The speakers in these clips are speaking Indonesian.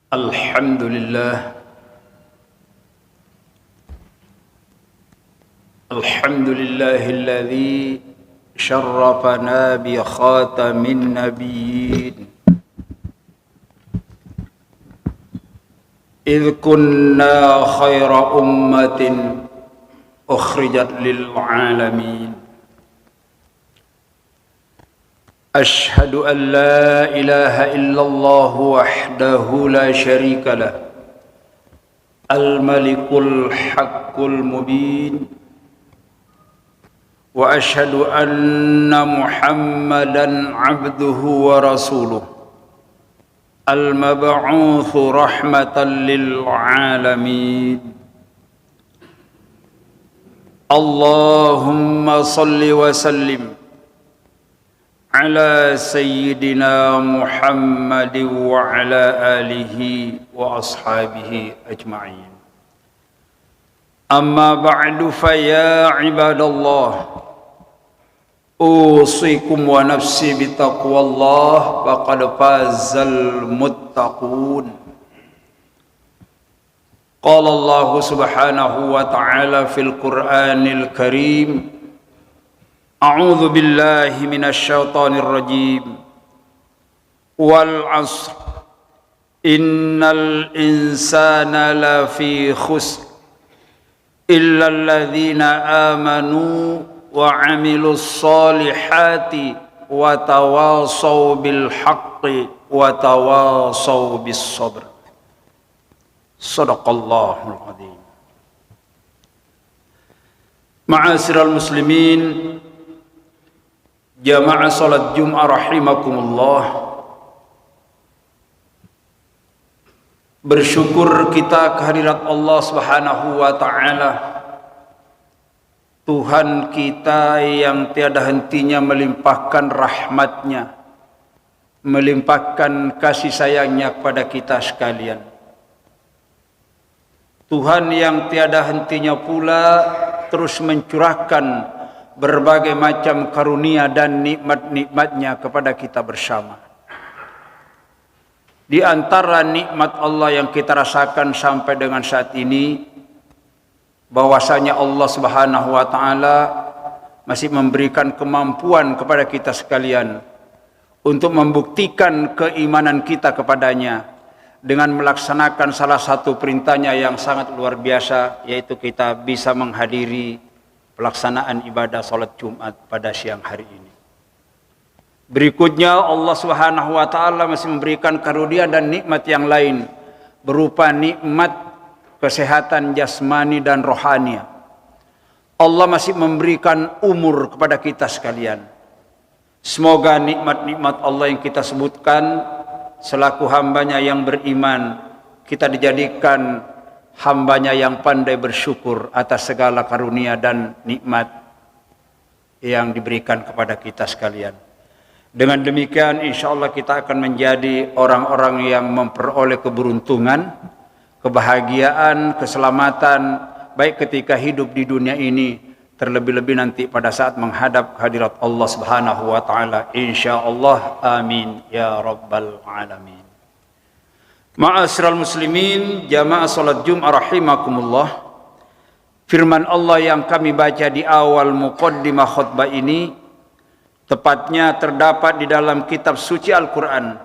الحمد لله الذي شرفنا بخاتم النبيين إذ كنا خير أمة أخرجت للعالمين أشهد أن لا إله إلا الله وحده لا شريك له الملك الحق المبين وأشهد أن محمدا عبده ورسوله المبعوث رحمة للعالمين اللهم صل وسلم على سيدنا محمد وعلى آله وأصحابه أجمعين أما بعد فيا عباد الله أوصيكم ونفسي بتقوى الله فقد فاز المتقون قال الله سبحانه وتعالى في القرآن الكريم أعوذ بالله من الشيطان الرجيم والعصر إن الإنسان لفي خسر إلا الذين آمنوا وعملوا الصالحات وتواصوا بالحق وتواصوا بالصبر صدق الله العظيم. Ma'asyiral muslimin, jamaah salat Jumat rahimakumullah. Bersyukur kita kehadirat Allah Subhanahu wa taala, Tuhan kita yang tiada hentinya melimpahkan rahmatnya, melimpahkan kasih sayangnya kepada kita sekalian. Tuhan yang tiada hentinya pula terus mencurahkan berbagai macam karunia dan nikmat-nikmatnya kepada kita bersama. Di antara nikmat Allah yang kita rasakan sampai dengan saat ini, bahwasanya Allah Subhanahu wa taala masih memberikan kemampuan kepada kita sekalian untuk membuktikan keimanan kita kepadanya dengan melaksanakan salah satu perintahnya yang sangat luar biasa, yaitu kita bisa menghadiri pelaksanaan ibadah salat Jumat pada siang hari ini. Berikutnya Allah Subhanahu wa taala masih memberikan karunia dan nikmat yang lain berupa nikmat kesehatan jasmani dan rohani. Allah masih memberikan umur kepada kita sekalian. Semoga nikmat-nikmat Allah yang kita sebutkan selaku hambanya yang beriman, kita dijadikan hambanya yang pandai bersyukur atas segala karunia dan nikmat yang diberikan kepada kita sekalian. Dengan demikian insyaallah kita akan menjadi orang-orang yang memperoleh keberuntungan, kebahagiaan, keselamatan baik ketika hidup di dunia ini, terlebih-lebih nanti pada saat menghadap hadirat Allah Subhanahu wa taala insyaallah. Amin ya rabbal alamin. Ma'asyiral muslimin, jamaah salat Jumat rahimakumullah. Firman Allah yang kami baca di awal muqaddimah khutbah ini tepatnya terdapat di dalam kitab suci Al-Quran,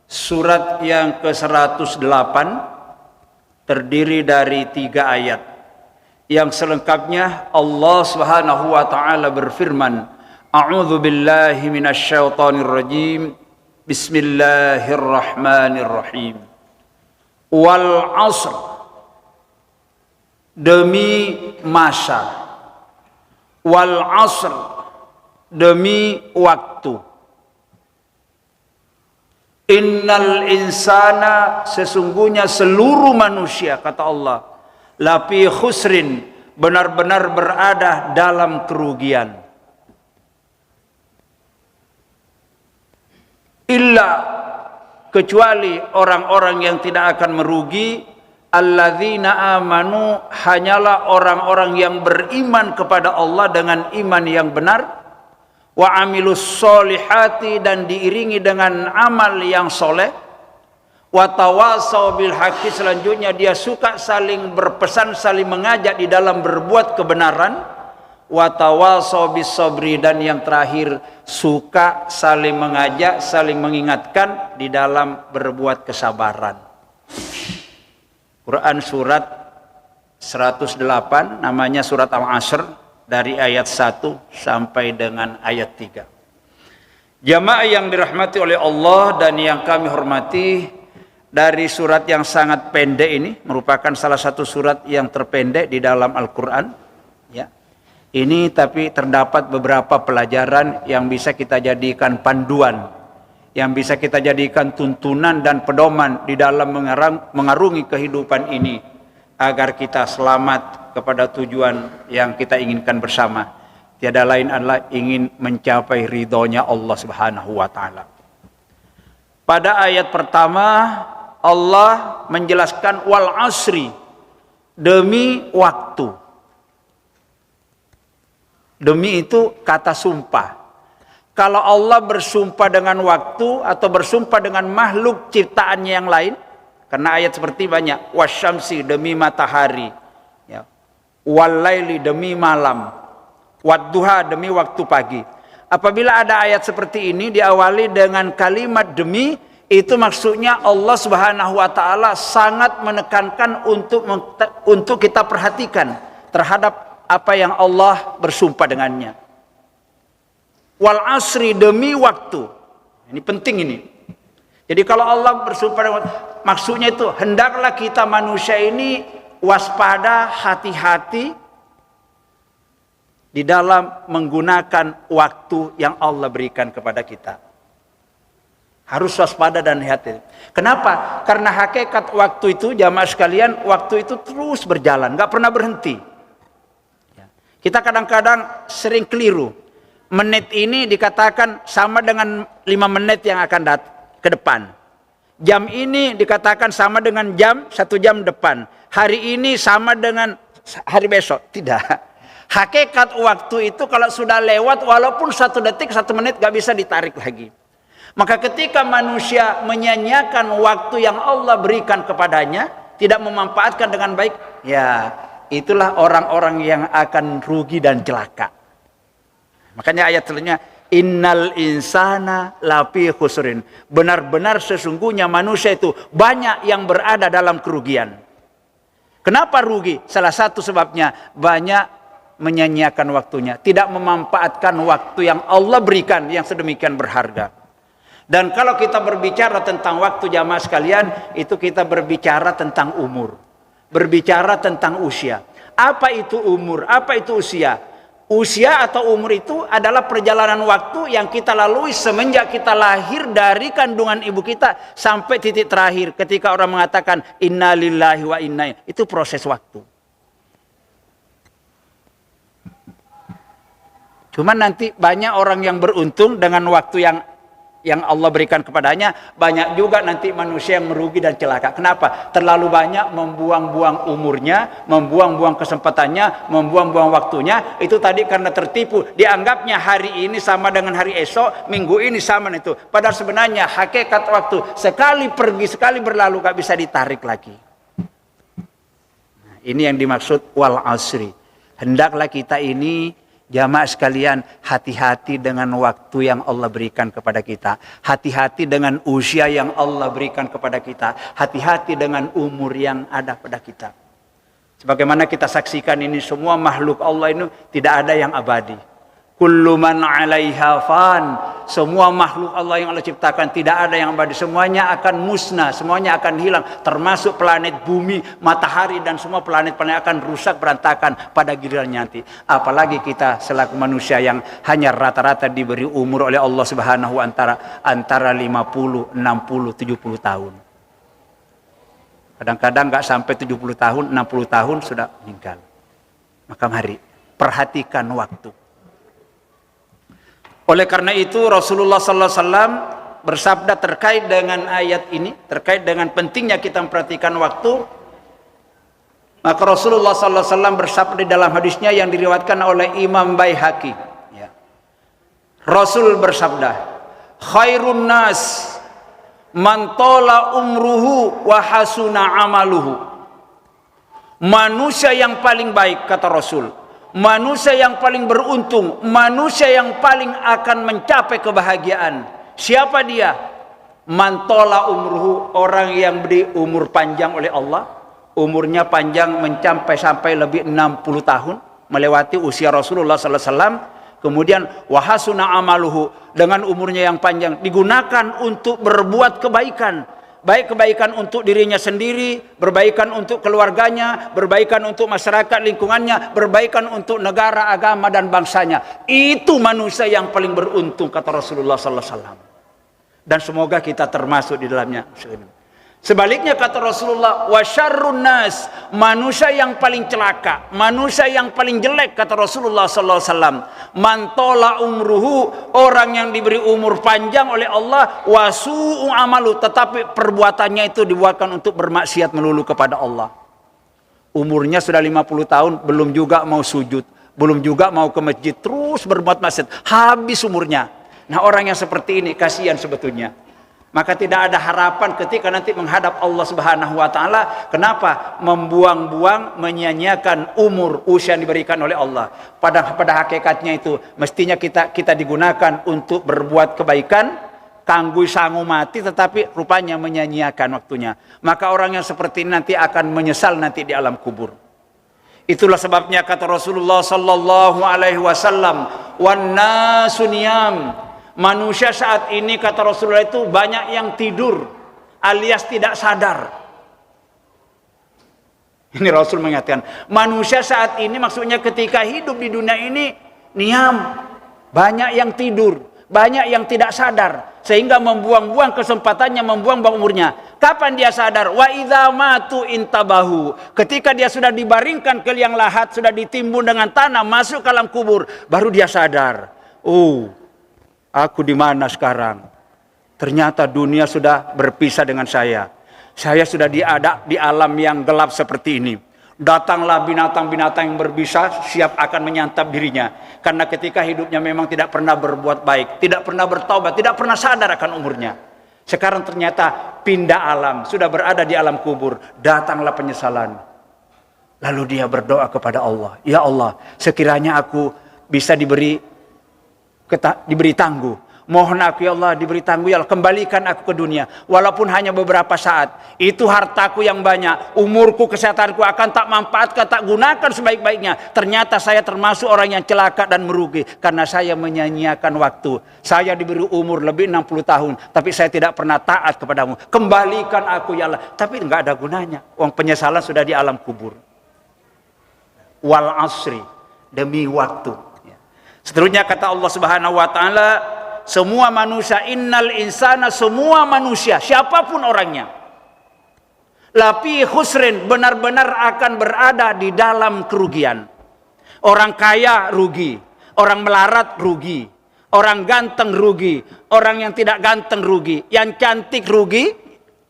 surat yang ke-108, terdiri dari 3 ayat. Yang selengkapnya Allah Subhanahu wa taala berfirman, A'udzu billahi minasyaitonir rajim. Bismillahirrahmanirrahim. Wal 'asr, demi masa. Wal 'asr, demi waktu. Innal insana, sesungguhnya seluruh manusia, kata Allah, lafi khusrin, benar-benar berada dalam kerugian. Illa, kecuali orang-orang yang tidak akan merugi, alladzina amanu, hanyalah orang-orang yang beriman kepada Allah dengan iman yang benar, wa amilus solihati, dan diiringi dengan amal yang soleh, Wa tawasau bil haqqi, selanjutnya dia suka saling berpesan, saling mengajak di dalam berbuat kebenaran. Wa tawasau bis sabri, dan yang terakhir suka saling mengajak, saling mengingatkan di dalam berbuat kesabaran. Quran surat 108 namanya surat Al-Asr, dari ayat 1 sampai dengan ayat 3. Jamaah yang dirahmati oleh Allah dan yang kami hormati, dari surat yang sangat pendek ini, merupakan salah satu surat yang terpendek di dalam Al-Quran, ya. Ini tapi terdapat beberapa pelajaran yang bisa kita jadikan panduan, yang bisa kita jadikan tuntunan dan pedoman di dalam mengarungi kehidupan ini, agar kita selamat kepada tujuan yang kita inginkan bersama. Tiada lain adalah ingin mencapai ridhonya Allah Subhanahu wa ta'ala. Pada ayat pertama Allah menjelaskan wal asri, demi waktu. Demi itu kata sumpah. Kalau Allah bersumpah dengan waktu atau bersumpah dengan makhluk ciptaannya yang lain, karena ayat seperti banyak, wasyamsi, demi matahari, ya, walaili, demi malam, wadduha, demi waktu pagi. Apabila ada ayat seperti ini diawali dengan kalimat demi, itu maksudnya Allah Subhanahu wa ta'ala sangat menekankan untuk kita perhatikan terhadap apa yang Allah bersumpah dengannya. Wal asri, demi waktu. Ini penting ini. Jadi kalau Allah bersumpah dengan waktu, maksudnya itu hendaklah kita manusia ini waspada, hati-hati di dalam menggunakan waktu yang Allah berikan kepada kita. Harus waspada dan hati. Kenapa? Karena hakikat waktu itu, jamaah sekalian, waktu itu terus berjalan, nggak pernah berhenti. Kita kadang-kadang sering keliru. Menit ini dikatakan sama dengan 5 menit yang akan ke depan. Jam ini dikatakan sama dengan 1 jam depan. Hari ini sama dengan hari besok. Tidak. Hakikat waktu itu kalau sudah lewat, walaupun 1 detik, 1 menit gak bisa ditarik lagi. Maka ketika manusia menyanyiakan waktu yang Allah berikan kepadanya, tidak memanfaatkan dengan baik, ya itulah orang-orang yang akan rugi dan celaka. Makanya ayat selanjutnya, innal insana lafi khusrin. Benar-benar sesungguhnya manusia itu banyak yang berada dalam kerugian. Kenapa rugi? Salah satu sebabnya banyak menyanyiakan waktunya, tidak memanfaatkan waktu yang Allah berikan yang sedemikian berharga. Dan kalau kita berbicara tentang waktu, jamaah sekalian, itu kita berbicara tentang umur, berbicara tentang usia. Apa itu umur? Apa itu usia? Usia atau umur itu adalah perjalanan waktu yang kita lalui semenjak kita lahir dari kandungan ibu kita sampai titik terakhir ketika orang mengatakan inna lillahi wa inna ilaihi. Itu proses waktu. Cuman nanti banyak orang yang beruntung dengan waktu yang Allah berikan kepadanya. Banyak juga nanti manusia yang merugi dan celaka. Kenapa? Terlalu banyak membuang-buang umurnya, membuang-buang kesempatannya, membuang-buang waktunya. Itu tadi karena tertipu. Dianggapnya hari ini sama dengan hari esok, minggu ini sama dengan itu. Padahal sebenarnya hakikat waktu sekali pergi, sekali berlalu, gak bisa ditarik lagi. Nah, ini yang dimaksud wal asri. Hendaklah kita ini, jamaah sekalian, hati-hati dengan waktu yang Allah berikan kepada kita. Hati-hati dengan usia yang Allah berikan kepada kita. Hati-hati dengan umur yang ada pada kita. Sebagaimana kita saksikan ini, semua makhluk Allah ini tidak ada yang abadi. Kullu man 'alaiha fan. Semua makhluk Allah yang Allah ciptakan tidak ada yang abadi. Semuanya akan musnah, semuanya akan hilang, termasuk planet bumi, matahari, dan semua planet-planet akan rusak berantakan pada gilirannya nanti. Apalagi kita selaku manusia yang hanya rata-rata diberi umur oleh Allah Subhanahu wa ta'ala antara 50, 60, 70 tahun. Kadang-kadang nggak sampai 70 tahun, 60 tahun sudah meninggal. Maka mari perhatikan waktu. Oleh karena itu Rasulullah sallallahu alaihi wasallam bersabda terkait dengan ayat ini, terkait dengan pentingnya kita memperhatikan waktu. Maka Rasulullah sallallahu alaihi wasallam bersabda di dalam hadisnya yang diriwayatkan oleh Imam Baihaqi, ya. Rasul bersabda, khairun nas Man tola umruhu wa hasuna amaluhu. Manusia yang paling baik, kata Rasul, manusia yang paling beruntung, manusia yang paling akan mencapai kebahagiaan. Siapa dia? Man tola umruhu, orang yang beri umur panjang oleh Allah. Umurnya panjang mencapai sampai lebih 60 tahun, melewati usia Rasulullah sallallahu alaihi wasallam. Kemudian wahasuna amaluhu, dengan umurnya yang panjang digunakan untuk berbuat kebaikan, baik kebaikan untuk dirinya sendiri, berbaikan untuk keluarganya, berbaikan untuk masyarakat lingkungannya, berbaikan untuk negara, agama dan bangsanya. Itu manusia yang paling beruntung, kata Rasulullah sallallahu alaihi wasallam. Dan semoga kita termasuk di dalamnya. Sebaliknya kata Rasulullah, wa syarrun nas, manusia yang paling celaka, manusia yang paling jelek, kata Rasulullah sallallahu alaihi wasallam, man tola umruhu, orang yang diberi umur panjang oleh Allah, wa su'u amalu, tetapi perbuatannya itu dibuatkan untuk bermaksiat melulu kepada Allah. Umurnya sudah 50 tahun, belum juga mau sujud, belum juga mau ke masjid, terus berbuat maksiat, habis umurnya. Nah, orang yang seperti ini kasihan sebetulnya. Maka tidak ada harapan ketika nanti menghadap Allah Subhanahu wa taala. Kenapa? Membuang-buang, menyia-nyiakan umur usia yang diberikan oleh Allah. Pada hakikatnya itu mestinya kita digunakan untuk berbuat kebaikan, kanggu sangu mati, tetapi rupanya menyia-nyiakan waktunya. Maka orang yang seperti ini nanti akan menyesal nanti di alam kubur. Itulah sebabnya kata Rasulullah sallallahu alaihi wasallam, wan nasu niyam. Manusia saat ini, kata Rasulullah, itu banyak yang tidur alias tidak sadar. Ini Rasul mengatakan, manusia saat ini maksudnya ketika hidup di dunia ini, niam, banyak yang tidur, banyak yang tidak sadar, sehingga membuang-buang kesempatannya, membuang-buang umurnya. Kapan dia sadar? Wa idza matu intabahu. Ketika dia sudah dibaringkan ke liang lahat, sudah ditimbun dengan tanah, masuk ke alam kubur, baru dia sadar. Oh, aku di mana sekarang? Ternyata dunia sudah berpisah dengan saya. Saya sudah di alam yang gelap seperti ini. Datanglah binatang-binatang yang berbisa, siap akan menyantap dirinya. Karena ketika hidupnya memang tidak pernah berbuat baik, tidak pernah bertaubat, tidak pernah sadar akan umurnya. Sekarang ternyata pindah alam, sudah berada di alam kubur. Datanglah penyesalan. Lalu dia berdoa kepada Allah, ya Allah, sekiranya aku bisa diberi tangguh, mohon aku ya Allah diberi tangguh, ya Allah kembalikan aku ke dunia walaupun hanya beberapa saat. Itu hartaku yang banyak, umurku, kesehatanku akan tak manfaatkan, tak gunakan sebaik-baiknya. Ternyata saya termasuk orang yang celaka dan merugi karena saya menyanyiakan waktu. Saya diberi umur lebih 60 tahun tapi saya tidak pernah taat kepadamu. Kembalikan aku ya Allah. Tapi enggak ada gunanya, wong penyesalan sudah di alam kubur. Wal asri, demi waktu. Seterusnya kata Allah Subhanahu wa taala, semua manusia, innal insana, semua manusia, siapapun orangnya, lafi khusrin, benar-benar akan berada di dalam kerugian. Orang kaya rugi, orang melarat rugi, orang ganteng rugi, orang yang tidak ganteng rugi, yang cantik rugi,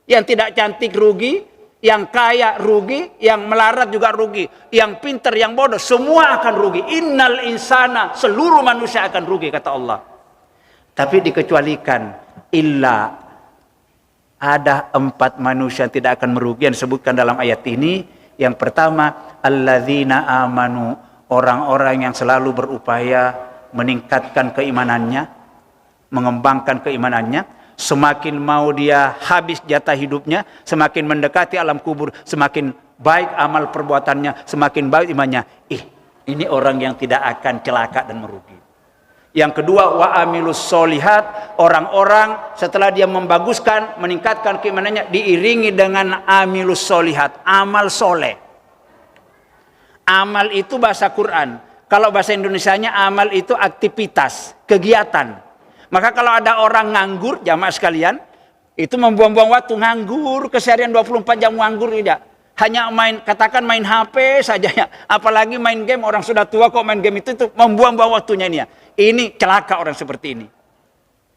yang tidak cantik rugi, yang kaya rugi, yang melarat juga rugi, yang pintar, yang bodoh, semua akan rugi. Innal insana, seluruh manusia akan rugi, kata Allah. Tapi dikecualikan, illa, ada 4 manusia yang tidak akan merugi, yang disebutkan dalam ayat ini. Yang pertama, alladzina amanu, orang-orang yang selalu berupaya meningkatkan keimanannya, mengembangkan keimanannya. Semakin mau dia habis jatah hidupnya, semakin mendekati alam kubur, semakin baik amal perbuatannya, semakin baik imannya. Ini orang yang tidak akan celaka dan merugi. Yang kedua, wa amilus solihat, orang-orang setelah dia membaguskan, meningkatkan keimanannya, diiringi dengan amilus solihat, amal soleh. Amal itu bahasa Quran. Kalau bahasa Indonesianya amal itu aktivitas, kegiatan. Maka kalau ada orang nganggur, jamaah sekalian, itu membuang-buang waktu, nganggur, keseharian 24 jam nganggur, tidak. Hanya katakan main HP saja ya. Apalagi main game, orang sudah tua kok main game itu membuang-buang waktunya ini ya. Ini celaka orang seperti ini.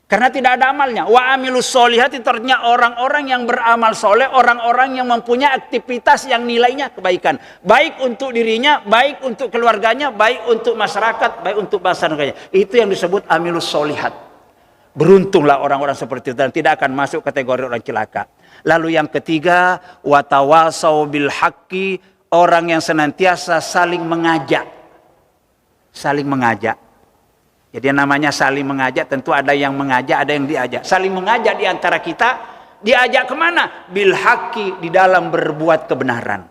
Karena tidak ada amalnya. Wa amilus solihat, itu artinya orang-orang yang beramal soleh, orang-orang yang mempunyai aktivitas yang nilainya kebaikan. Baik untuk dirinya, baik untuk keluarganya, baik untuk masyarakat, baik untuk bangsa negaranya. Itu yang disebut amilus solihat. Beruntunglah orang-orang seperti itu dan tidak akan masuk kategori orang celaka. Lalu yang ketiga, watawasau bil haqqi, orang yang senantiasa saling mengajak. Saling mengajak. Jadi namanya saling mengajak, tentu ada yang mengajak, ada yang diajak. Saling mengajak di antara kita, diajak kemana? Bil haqqi, di dalam berbuat kebenaran.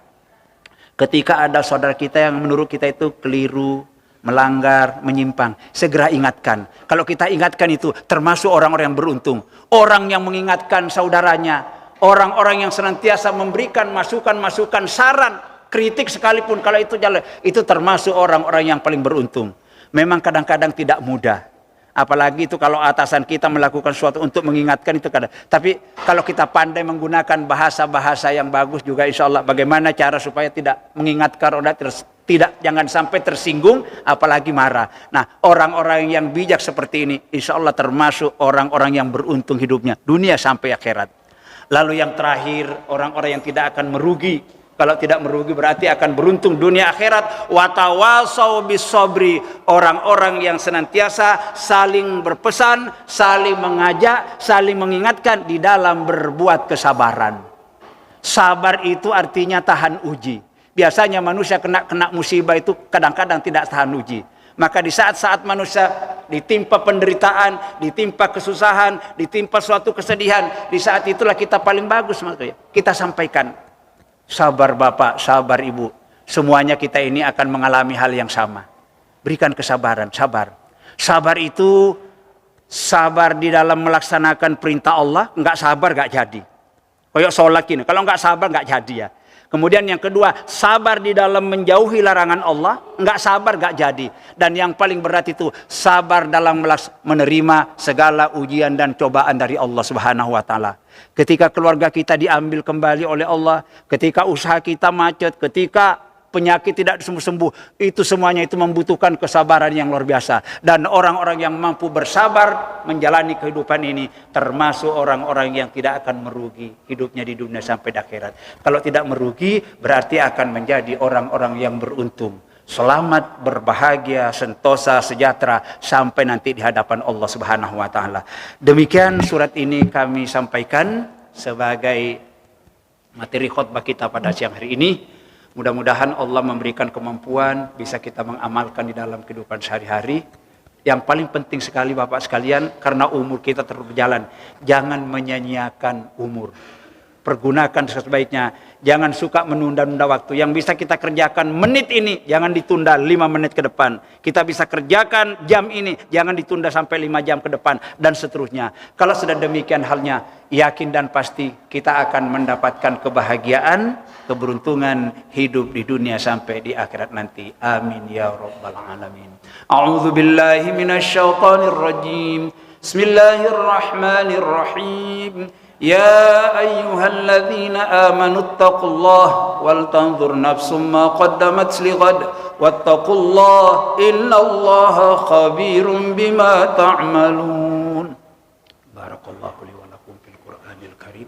Ketika ada saudara kita yang menurut kita itu keliru, melanggar, menyimpang, segera ingatkan. Kalau kita ingatkan itu, termasuk orang-orang yang beruntung. Orang yang mengingatkan saudaranya, orang-orang yang senantiasa memberikan masukan-masukan, saran, kritik sekalipun kalau itu jalan, itu termasuk orang-orang yang paling beruntung. Memang kadang-kadang tidak mudah. Apalagi itu kalau atasan kita melakukan sesuatu untuk mengingatkan itu kadang. Tapi kalau kita pandai menggunakan bahasa-bahasa yang bagus juga insya Allah. Bagaimana cara supaya tidak mengingatkan orang tidak, jangan sampai tersinggung apalagi marah. Nah, orang-orang yang bijak seperti ini insya Allah termasuk orang-orang yang beruntung hidupnya. Dunia sampai akhirat. Lalu yang terakhir, orang-orang yang tidak akan merugi. Kalau tidak merugi berarti akan beruntung dunia akhirat. Watawasau bisabri, orang-orang yang senantiasa saling berpesan, saling mengajak, saling mengingatkan di dalam berbuat kesabaran. Sabar itu artinya tahan uji. Biasanya manusia kena musibah itu kadang-kadang tidak tahan uji. Maka di saat-saat manusia ditimpa penderitaan, ditimpa kesusahan, ditimpa suatu kesedihan, di saat itulah kita paling bagus makanya kita sampaikan. Sabar Bapak, sabar Ibu. Semuanya kita ini akan mengalami hal yang sama. Berikan kesabaran, sabar. Sabar itu sabar di dalam melaksanakan perintah Allah. Enggak sabar enggak jadi. Kayak sholat ini, kalau enggak sabar enggak jadi ya. Kemudian yang kedua, sabar di dalam menjauhi larangan Allah. Enggak sabar enggak jadi. Dan yang paling berat itu sabar dalam menerima segala ujian dan cobaan dari Allah Subhanahu wa taala. Ketika keluarga kita diambil kembali oleh Allah, ketika usaha kita macet, ketika penyakit tidak sembuh-sembuh, itu semuanya itu membutuhkan kesabaran yang luar biasa. Dan orang-orang yang mampu bersabar menjalani kehidupan ini termasuk orang-orang yang tidak akan merugi hidupnya di dunia sampai di akhirat. Kalau tidak merugi berarti akan menjadi orang-orang yang beruntung. Selamat, berbahagia, sentosa, sejahtera sampai nanti di hadapan Allah Subhanahu wa taala. Demikian surat ini kami sampaikan sebagai materi khutbah kita pada siang hari ini. Mudah-mudahan Allah memberikan kemampuan bisa kita mengamalkan di dalam kehidupan sehari-hari. Yang paling penting sekali Bapak sekalian, karena umur kita terus berjalan, jangan menyia-nyiakan umur. Pergunakan sebaiknya. Jangan suka menunda-nunda waktu. Yang bisa kita kerjakan menit ini, jangan ditunda 5 menit ke depan. Kita bisa kerjakan jam ini, jangan ditunda sampai 5 jam ke depan. Dan seterusnya. Kalau sudah demikian halnya, yakin dan pasti kita akan mendapatkan kebahagiaan, keberuntungan hidup di dunia sampai di akhirat nanti. Amin ya rabbal alamin. A'udzu billahi minasyaitonir rajim. Bismillahirrahmanirrahim. يا أيها الذين آمنوا اتقوا الله ولتنظر نفس ما قدمت لغد واتقوا الله إن الله خبير بما تعملون. بارك الله لي ولكم في القرآن الكريم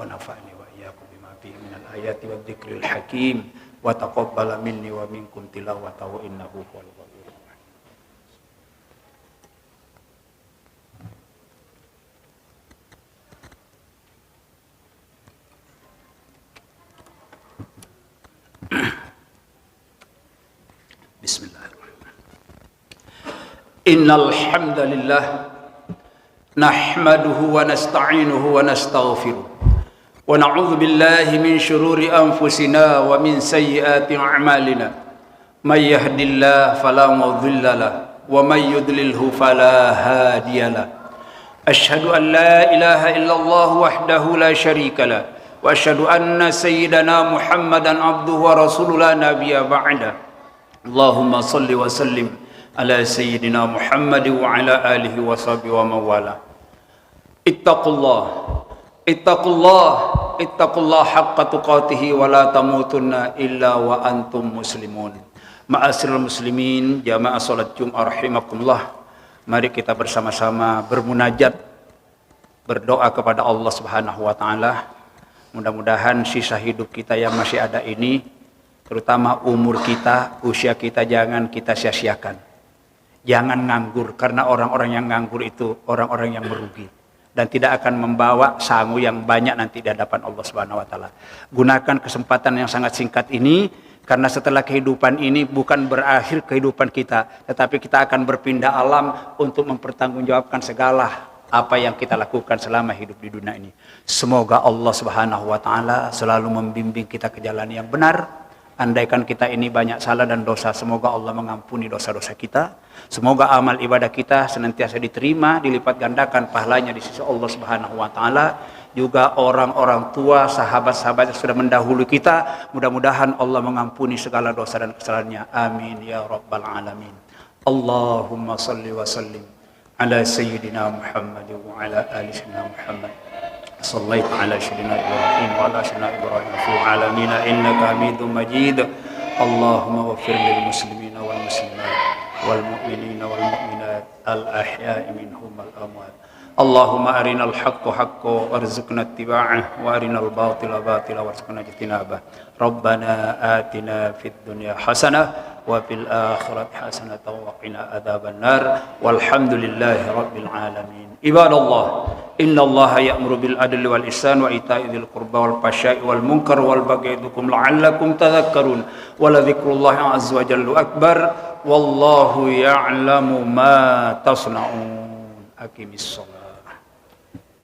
ونفعني وإياكم بما فيه من الآيات والذكر الحكيم وتقبل مني ومنكم تلاوته إنه هو الغفور. Bismillahirrahmanirrahim. Innal hamdalillah nahmaduhu wa nasta'inuhu wa nastaghfiruh wa na'udzu billahi min shururi anfusina wa min sayyiati a'malina. May yahdihillahu fala mudilla lahu wa may yudlilhu fala hadiyalah. Ashhadu an la ilaha illallah wahdahu la syarika lah wa asyhadu anna sayyidana Muhammadan abduhu wa rasuluhu la nabiyya ba'da. Allahumma salli wa sallim ala sayyidina Muhammad wa ala alihi wa sahbihi wa mawala. Ittaqullah ittaqullah haqqa tuqatih wa la tamutunna illa wa antum muslimun. Ma'asyiral muslimin, jamaah salat Jumat rahimakumullah. Mari kita bersama-sama bermunajat, berdoa kepada Allah Subhanahu wa taala. Mudah-mudahan sisa hidup kita yang masih ada ini, terutama umur kita, usia kita, jangan kita sia-siakan. Jangan nganggur, karena orang-orang yang nganggur itu orang-orang yang merugi dan tidak akan membawa sangu yang banyak nanti di hadapan Allah Subhanahu wa taala. Gunakan kesempatan yang sangat singkat ini, karena setelah kehidupan ini bukan berakhir kehidupan kita, tetapi kita akan berpindah alam untuk mempertanggungjawabkan segala apa yang kita lakukan selama hidup di dunia ini. Semoga Allah Subhanahu wa taala selalu membimbing kita ke jalan yang benar. Andaikan kita ini banyak salah dan dosa, semoga Allah mengampuni dosa-dosa kita. Semoga amal ibadah kita senantiasa diterima, dilipat gandakan pahalanya di sisi Allah Subhanahu wa taala. Juga orang-orang tua, sahabat-sahabat yang sudah mendahului kita, mudah-mudahan Allah mengampuni segala dosa dan kesalahannya. Amin ya rabbal alamin. Allahumma salli wa sallim ala sayyidina Muhammad wa ala ali sayyidina Muhammad. صليت على سيدنا إبراهيم وعلى سيدنا إبراهيم في العالمين إنك حميد مجيد اللهم اغفر للمسلمين والمسلمات والمؤمنين والمؤمنات الأحياء منهم والأموات اللهم أرنا الحق حقا وارزقنا اتباعه وأرنا الباطل باطلا وارزقنا اجتنابه ربنا آتنا في الدنيا حسنة وفي الآخرة حسنة وقنا عذاب النار والحمد لله رب العالمين عباد الله إن الله يأمر بالعدل والإحسان وإيتاء ذي القربى والفحشاء والمنكر والبغي يعظكم لعلكم تذكرون ولذكر الله عز وجل أكبر والله يعلم ما تصنعون أقم الصلاة